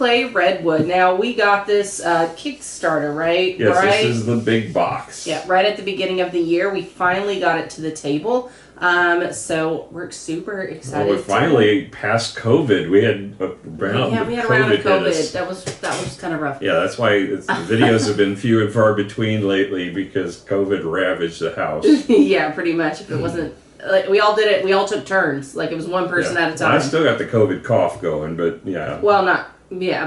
play Redwood. Now, we got this Kickstarter, right? Yes, right? This is the big box. Yeah, right at the beginning of the year, we finally got it to the table. So we're super excited. Well, we finally passed COVID. We had a round yeah, of we had a COVID round of hit COVID. us. That was kind of rough. Yeah, that's why the videos have been few and far between lately because COVID ravaged the house. Yeah, pretty much. If it wasn't, like, we all did it. We all took turns. Like, it was one person at a time. Well, I still got the COVID cough going, but yeah. Well,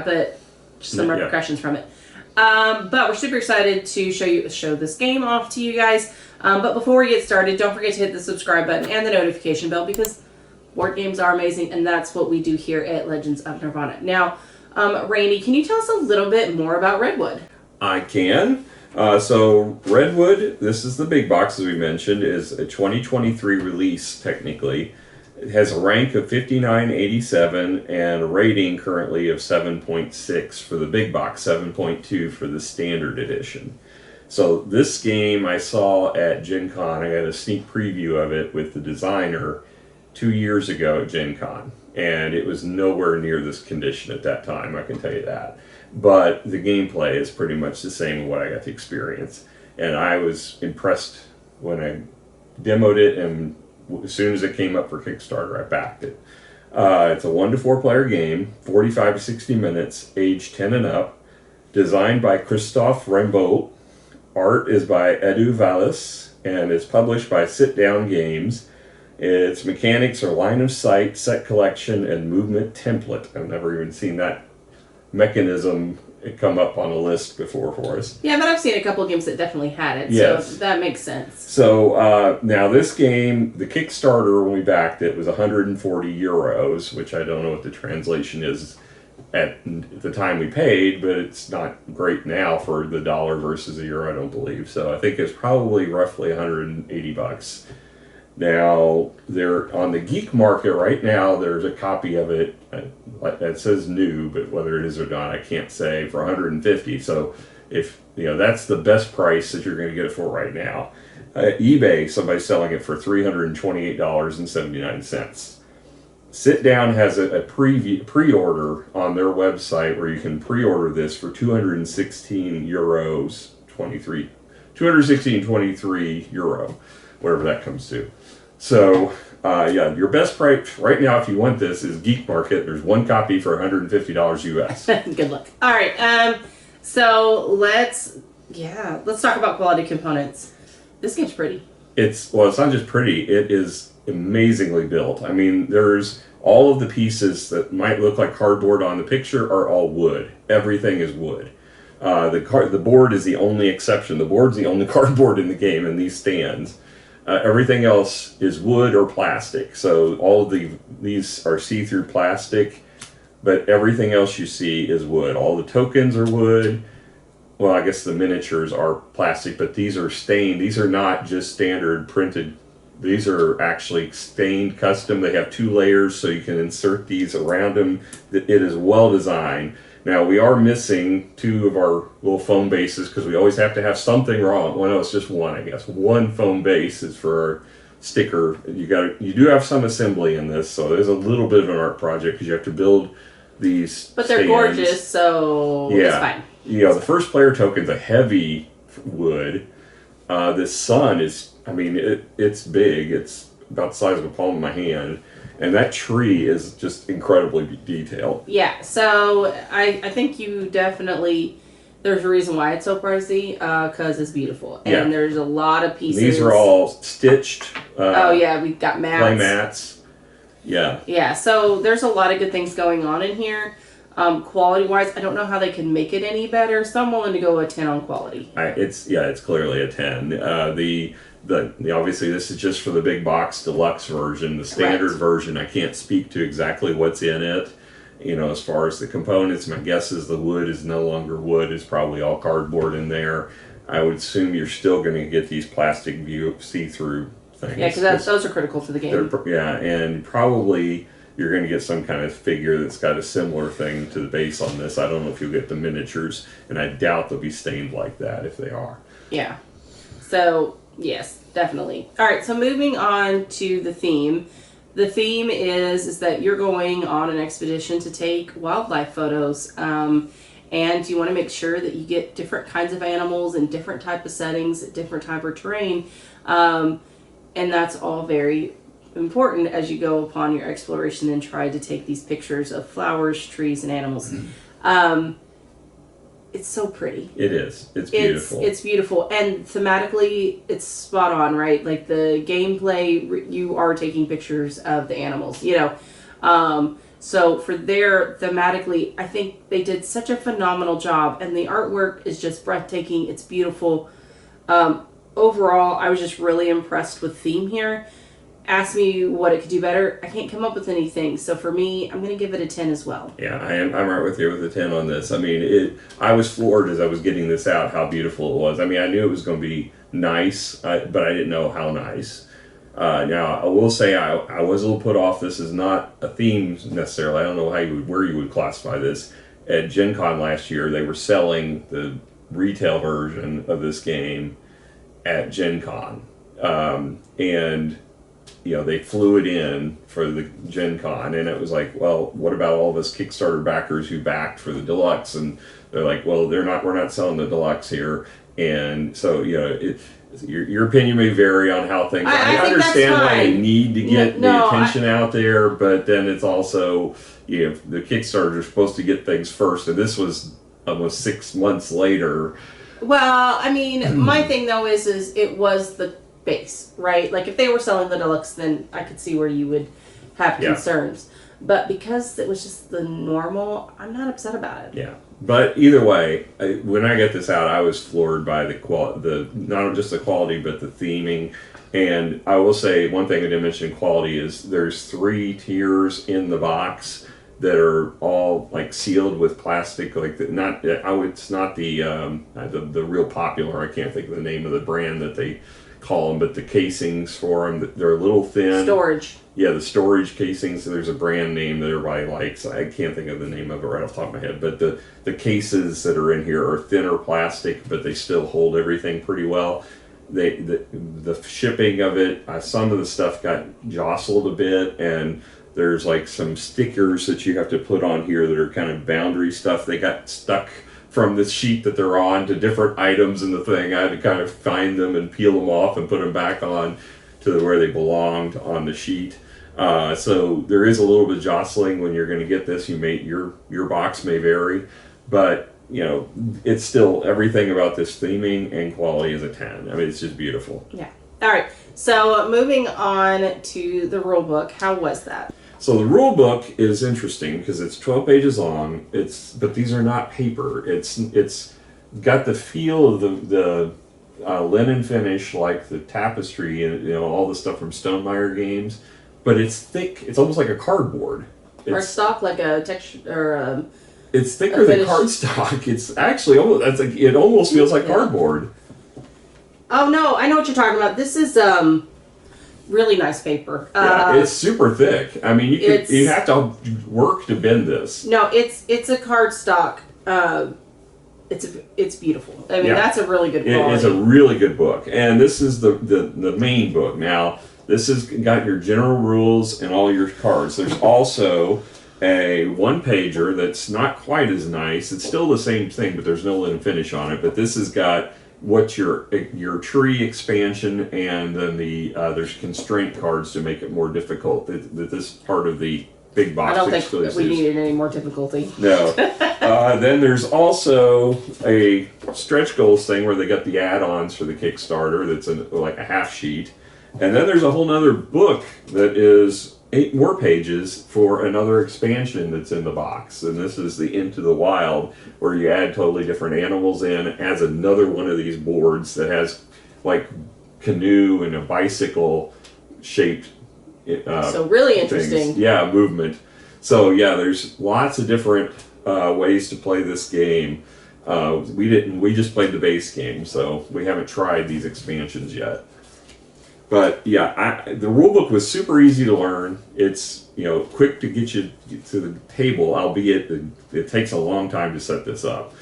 but just some repercussions from it. But we're super excited to show this game off to you guys. But before we get started, don't forget to hit the subscribe button and the notification bell because board games are amazing, and that's what we do here at Legends of Nirvana. Now, Randy, can you tell us a little bit more about Redwood? I can. So Redwood, this is the big box, as we mentioned, is a 2023 release, technically. It has a rank of 5987 and a rating currently of 7.6 for the big box, 7.2 for the standard edition. So this game I saw at Gen Con. I got a sneak preview of it with the designer 2 years ago at Gen Con. And it was nowhere near this condition at that time, I can tell you that. But the gameplay is pretty much the same as what I got to experience. And I was impressed when I demoed it, and as soon as it came up for Kickstarter, I backed it. It's a 1 to 4 player game, 45 to 60 minutes, age 10 and up, designed by Christophe Rimbaud. Art is by Edu Vallis, and it's published by Sit Down Games. Its mechanics are line of sight, set collection, and movement template. I've never even seen that mechanism come up on a list before for us. Yeah, but I've seen a couple of games that definitely had it, yes. So that makes sense. So now this game, the Kickstarter when we backed it was 140 euros, which I don't know what the translation is at the time we paid, but it's not great now for the dollar versus the euro, I don't believe. So I think it's probably roughly 180 bucks. Now, they're on the geek market right now. There's a copy of it. It says new, but whether it is or not, I can't say, for 150. So if that's the best price that you're going to get it for right now. eBay, somebody's selling it for $328.79. Sit Down has a pre-order on their website where you can pre-order this for 216 euros, 216.23 euro, whatever that comes to. So, your best price right now, if you want this, is Geek Market. There's one copy for $150 US. Good luck. All right. So let's talk about quality components. This game's pretty. It's not just pretty. It is amazingly built. I mean, there's all of the pieces that might look like cardboard on the picture are all wood. Everything is wood. The board is the only exception. The board's the only cardboard in the game, in these stands. Everything else is wood or plastic. So all of these are see-through plastic, but everything else you see is wood. All the tokens are wood. Well, I guess the miniatures are plastic, but these are stained. These are not just standard printed. These are actually stained custom. They have 2 layers, so you can insert these around them. It is well designed. Now, we are missing 2 of our little foam bases because we always have to have something wrong. Well, no, it's just one, I guess. One foam base is for our sticker. You do have some assembly in this, so there's a little bit of an art project because you have to build these But they're stands. gorgeous, so it's fine. The first player token's a heavy wood. This sun is, it's big. It's about the size of the palm of my hand. And that tree is just incredibly detailed. Yeah, so I think you definitely, there's a reason why it's so pricey, because it's beautiful. And there's a lot of pieces. These are all stitched. We've got mats. Play mats. Yeah. Yeah, so there's a lot of good things going on in here. Quality-wise, I don't know how they can make it any better, so I'm willing to go a 10 on quality. It's clearly a 10. Obviously this is just for the big box deluxe version. The standard version, I can't speak to exactly what's in it. As far as the components, my guess is the wood is no longer wood. It's probably all cardboard in there. I would assume you're still going to get these plastic see-through things. Yeah, because those are critical to the game. And probably you're going to get some kind of figure that's got a similar thing to the base on this. I don't know if you'll get the miniatures, and I doubt they'll be stained like that if they are. Yeah. So, yes, definitely. All right, so moving on to the theme. The theme is that you're going on an expedition to take wildlife photos, and you want to make sure that you get different kinds of animals in different type of settings, different type of terrain, and that's all very important as you go upon your exploration and try to take these pictures of flowers, trees, and animals. It's so pretty. It is. It's beautiful. It's beautiful, and thematically, it's spot on, right? Like the gameplay, you are taking pictures of the animals, you know. So for their thematically, I think they did such a phenomenal job, and the artwork is just breathtaking. It's beautiful. Overall, I was just really impressed with theme here. Ask me what it could do better. I can't come up with anything. So for me, I'm going to give it a 10 as well. Yeah, I'm right with you with a 10 on this. I mean, I was floored as I was getting this out how beautiful it was. I mean, I knew it was going to be nice, but I didn't know how nice. Now, I will say I was a little put off. This is not a theme necessarily. I don't know where you would classify this. At Gen Con last year, they were selling the retail version of this game at Gen Con. And you know, they flew it in for the Gen Con, and it was like, well, what about all of us Kickstarter backers who backed for the Deluxe? And they're like, well, we're not selling the Deluxe here. And so, you know, your opinion may vary on how things. I understand why they need to get the attention out there, but then it's also, you know, the Kickstarter is supposed to get things first, and this was almost 6 months later. Well, I mean, my thing though is it was the base, right? Like if they were selling the Deluxe, then I could see where you would have concerns. But because it was just the normal, I'm not upset about it. Yeah, but either way, when I get this out, I was floored by not just the quality, but the theming. And I will say one thing I didn't mention quality is there's 3 tiers in the box that are all like sealed with plastic, like it's not the real popular. I can't think of the name of the brand that they call them, but the casings for them, they're a little thin. Storage. Yeah, the storage casings. There's a brand name that everybody likes. I can't think of the name of it right off the top of my head, but the cases that are in here are thinner plastic, but they still hold everything pretty well. The shipping of it, some of the stuff got jostled a bit, and there's like some stickers that you have to put on here that are kind of boundary stuff. They got stuck from the sheet that they're on to different items in the thing. I had to kind of find them and peel them off and put them back on to where they belonged on the sheet. So there is a little bit of jostling when you're going to get this. Your box may vary, but you know, it's still, everything about this theming and quality is a 10. I mean, it's just beautiful. Yeah. All right. So moving on to the rule book. How was that? So the rule book is interesting because it's 12 pages long. But these are not paper. It's got the feel of the linen finish, like the tapestry and, you know, all the stuff from Stonemaier games. But it's thick. It's almost like a cardboard. Cardstock, like a texture or. It's thicker than cardstock. It's actually it almost feels like cardboard. Oh no, I know what you're talking about. This is really nice paper. Yeah, it's super thick. I mean, you have to work to bend this. No, it's a cardstock. It's beautiful. I mean, that's a really good quality. It's a really good book, and this is the main book. Now, this has got your general rules and all your cards. There's also a one-pager that's not quite as nice. It's still the same thing, but there's no linen finish on it. But this has got what your tree expansion, and then there's constraint cards to make it more difficult. That this part of the big box. I don't think we needed any more difficulty. No. Then there's also a stretch goals thing where they got the add-ons for the Kickstarter. That's like a half sheet, and then there's a whole other book that is 8 more pages for another expansion that's in the box. And this is the Into the Wild, where you add totally different animals in, as another one of these boards that has like canoe and a bicycle shaped so really interesting. Things. Yeah, movement. So yeah, there's lots of different ways to play this game. We just played the base game, so we haven't tried these expansions yet. But yeah, the rulebook was super easy to learn. It's, you know, quick to get you to the table, albeit it takes a long time to set this up.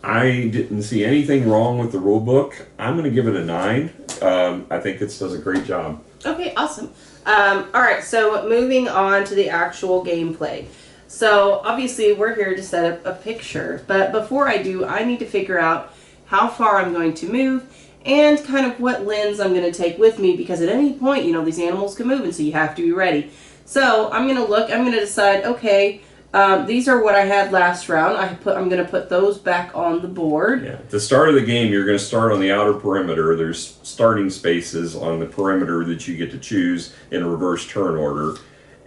I didn't see anything wrong with the rulebook. I'm going to give it a 9. I think it does a great job. Okay, awesome. Alright, so moving on to the actual gameplay. So, obviously, we're here to set up a picture. But before I do, I need to figure out how far I'm going to move and kind of what lens I'm going to take with me, because at any point, you know, these animals can move, and so you have to be ready. So, I'm going to look, I'm going to decide, okay, these are what I had last round. I'm going to put those back on the board. Yeah. At the start of the game, you're going to start on the outer perimeter. There's starting spaces on the perimeter that you get to choose in reverse turn order.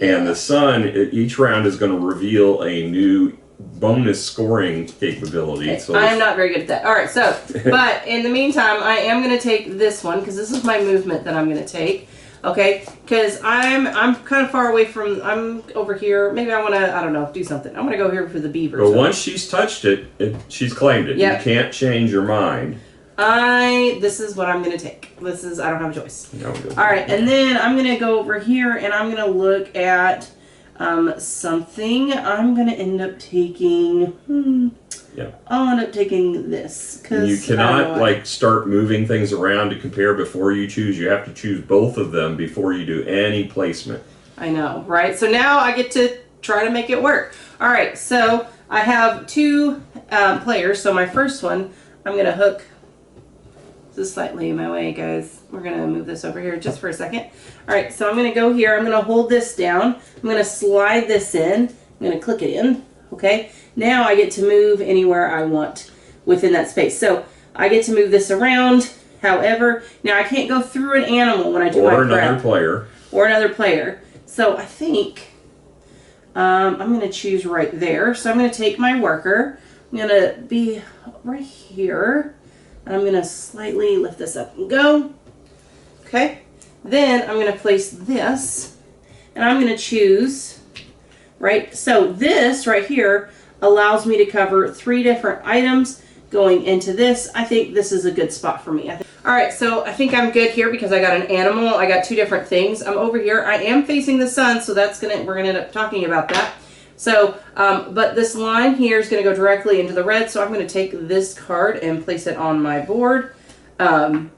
And the sun, each round is going to reveal a new bonus scoring capability. Okay. So I'm not very good at that. All right, so, but in the meantime, I am going to take this one, because this is my movement that I'm going to take. Okay, because I'm kind of far away from, I'm over here. Maybe I want to, I don't know, do something. I'm going to go here for the beavers. But once she's touched it, she's claimed it. Yep. You can't change your mind. This is what I'm going to take. I don't have a choice. No, all right, and then I'm going to go over here and I'm going to look at something. I'm going to end up taking, Yeah. I'll end up taking this. You cannot like start moving things around to compare before you choose. You have to choose both of them before you do any placement. I know, right? So now I get to try to make it work. All right, so I have two players. So my first one, I'm going to hook. This is slightly in my way, guys. We're going to move this over here just for a second. All right, so I'm going to go here. I'm going to hold this down. I'm going to slide this in. I'm going to click it in. Okay, now I get to move anywhere I want within that space. So I get to move this around. However, now I can't go through an animal when I do my prep. Or another player. Or another player. So I think I'm going to choose right there. So I'm going to take my worker. I'm going to be right here. And I'm going to slightly lift this up and go. Okay. Then I'm going to place this. And I'm going to choose, right? So this right here allows me to cover 3 different items going into this. I think this is a good spot for me. All right, so I think I'm good here because I got an animal. I got 2 different things. I'm over here. I am facing the sun, so we're gonna end up talking about that. So, but this line here is gonna go directly into the red, so I'm gonna take this card and place it on my board. And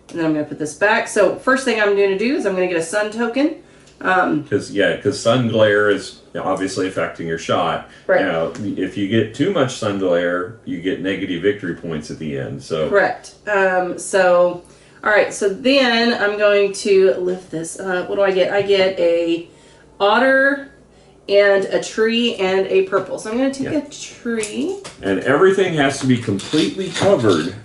then I'm gonna put this back. So first thing I'm gonna do is I'm gonna get a sun token. Because sun glare is obviously affecting your shot. Right. Now, if you get too much sun glare, you get negative victory points at the end. So correct. So, all right. So then I'm going to lift this up. What do I get? I get a otter and a tree and a purple. So I'm going to take a tree. And everything has to be completely covered.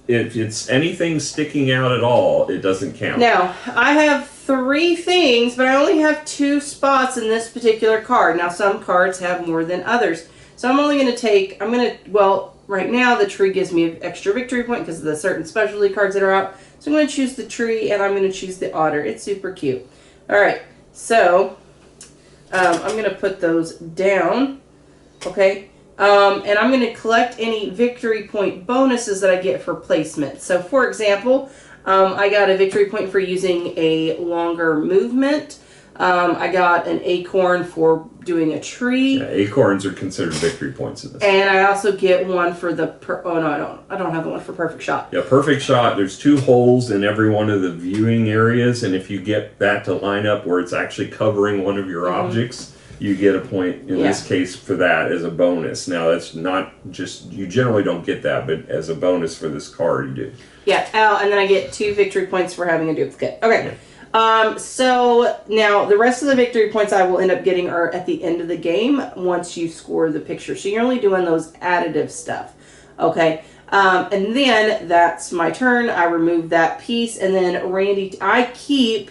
If it's anything sticking out at all, it doesn't count. Now, I have 3 things, but I only have 2 spots in this particular card. Now, some cards have more than others. So I'm only going to take, right now the tree gives me an extra victory point because of the certain specialty cards that are out. So I'm going to choose the tree and I'm going to choose the otter. It's super cute. All right, so I'm going to put those down. Okay. And I'm going to collect any victory point bonuses that I get for placement. So, for example, I got a victory point for using a longer movement. I got an acorn for doing a tree. Yeah, acorns are considered victory points in this. And I also get one for the... I don't have the one for perfect shot. Yeah, perfect shot. There's 2 holes in every one of the viewing areas, and if you get that to line up where it's actually covering one of your objects, you get a point, in this case, for that as a bonus. Now, that's not just... You generally don't get that, but as a bonus for this card, you do. Yeah, and then I get 2 victory points for having a duplicate. Okay. Yeah. So now the rest of the victory points I will end up getting are at the end of the game once you score the picture. So you're only doing those additive stuff. Okay. And then that's my turn. I remove that piece. And then Randy, I keep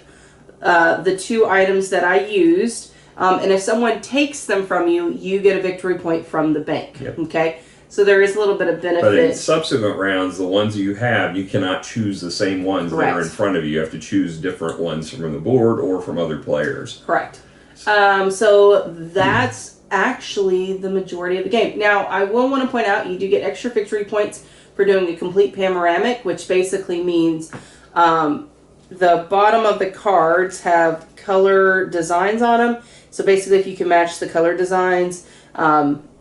the 2 items that I used. And if someone takes them from you, you get a victory point from the bank. Yep. Okay. So there is a little bit of benefit. But in subsequent rounds, the ones you have, you cannot choose the same ones that are in front of you. You have to choose different ones from the board or from other players. Correct. So that's actually the majority of the game. Now, I will want to point out, you do get extra victory points for doing a complete panoramic, which basically means the bottom of the cards have color designs on them. So basically, if you can match the color designs...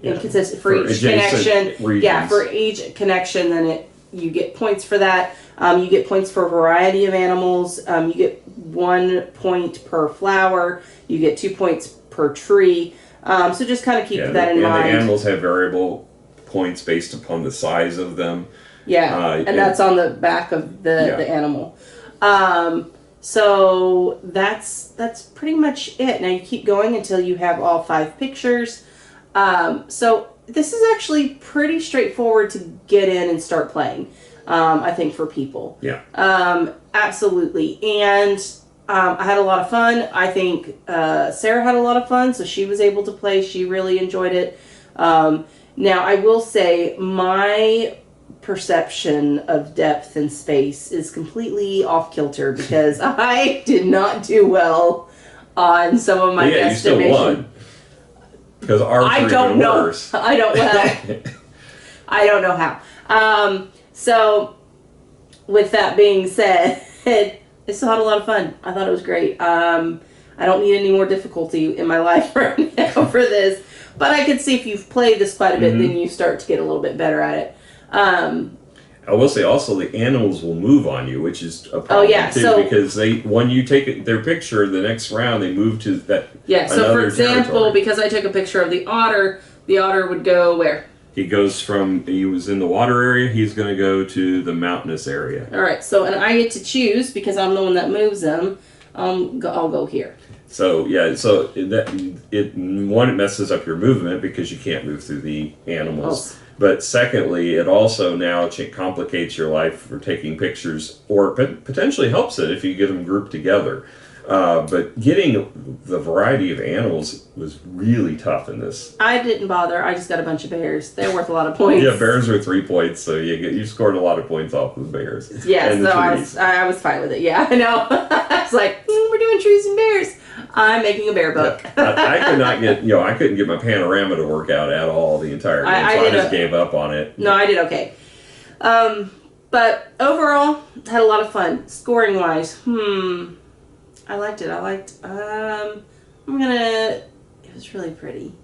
inconsistent for each connection. Regions. Yeah, for each connection, then you get points for that. You get points for a variety of animals. You get 1 point per flower. You get 2 points per tree. So just kind of keep that in mind. And the animals have variable points based upon the size of them. Yeah, and that's on the back of the animal. So that's pretty much it. Now you keep going until you have all 5 pictures. So this is actually pretty straightforward to get in and start playing. I think for people. Yeah. Absolutely. And I had a lot of fun. I think Sarah had a lot of fun, so she was able to play. She really enjoyed it. Now I will say my perception of depth and space is completely off kilter because I did not do well on some of my you still won. Because ours are even worse. I don't know how. So with that being said, I still had a lot of fun. I thought it was great. I don't need any more difficulty in my life right now for this. But I could see if you've played this quite a bit, then you start to get a little bit better at it. I will say also the animals will move on you, which is a problem too, because when you take their picture, the next round they move to that. Yeah. So for example, because I took a picture of the otter would go where? He was in the water area. He's going to go to the mountainous area. All right. So and I get to choose because I'm the one that moves them. I'll go here. So it messes up your movement because you can't move through the animals. Oh. But secondly, it also now complicates your life for taking pictures, or potentially helps it if you get them grouped together. But getting the variety of animals was really tough in this. I didn't bother. I just got a bunch of bears. They're worth a lot of points. Yeah, bears are 3 points, so you scored a lot of points off of the bears. Yeah, so I was fine with it. Yeah, I know. I was like, we're doing trees and bears. I'm making a bear book. Yeah. I could not get, I couldn't get my panorama to work out at all the entire game, I just gave up on it. No, I did okay. But overall, had a lot of fun. Scoring wise, I liked it. It was really pretty.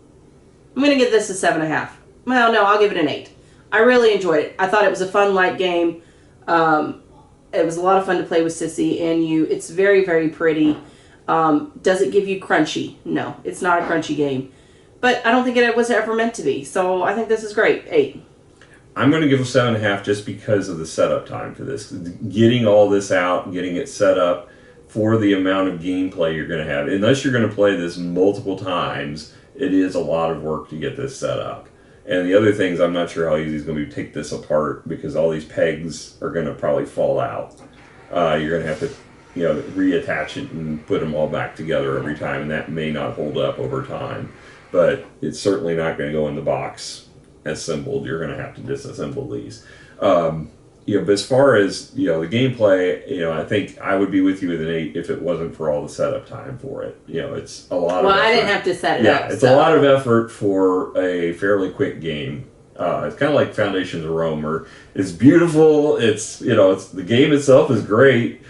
I'm gonna give this a 7.5. Well, no, I'll give it an 8. I really enjoyed it. I thought it was a fun, light game. It was a lot of fun to play with Sissy and you. It's very, very pretty. Does it give you crunchy? No, it's not a crunchy game. But I don't think it was ever meant to be. So I think this is great. 8. I'm going to give a 7.5 just because of the setup time for this. Getting all this out, getting it set up for the amount of gameplay you're going to have. Unless you're going to play this multiple times, it is a lot of work to get this set up. And the other things, I'm not sure how easy it's going to be to take this apart because all these pegs are going to probably fall out. You're going to have to reattach it and put them all back together every time, and that may not hold up over time. But it's certainly not going to go in the box assembled. You're going to have to disassemble these. But as far as the gameplay, I think I would be with you with an 8 if it wasn't for all the setup time for it. It's a lot of effort. I didn't have to set it up. Yeah, it's a lot of effort for a fairly quick game. It's kind of like Foundations of Rome, where it's beautiful. It's the game itself is great.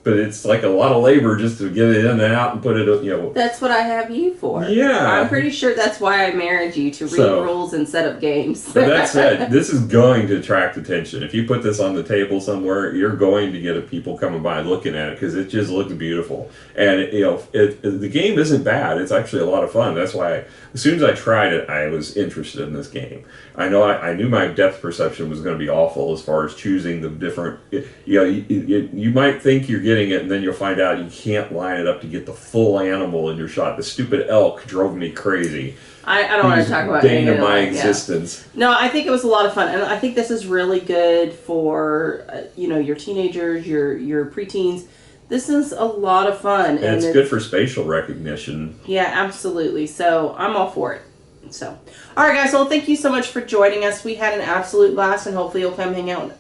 But it's like a lot of labor just to get it in and out and put it, That's what I have you for. Yeah. I'm pretty sure that's why I married you, to read rules and set up games. But that said, this is going to attract attention. If you put this on the table somewhere, you're going to get people coming by looking at it because it just looks beautiful. And, the game isn't bad. It's actually a lot of fun. That's why, as soon as I tried it, I was interested in this game. I knew my depth perception was going to be awful as far as choosing the different, you might think you're getting it, and then you'll find out you can't line it up to get the full animal in your shot. The stupid elk drove me crazy. I don't want to talk about any of my existence. Yeah. No, I think it was a lot of fun, and I think this is really good for your teenagers, your preteens. This is a lot of fun, and it's good for spatial recognition. Yeah, absolutely. So I'm all for it. So, all right, guys. Well, thank you so much for joining us. We had an absolute blast, and hopefully you'll come hang out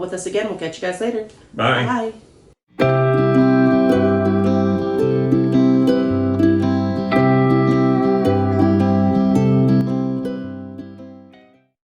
with us again. We'll catch you guys later. Bye. Bye.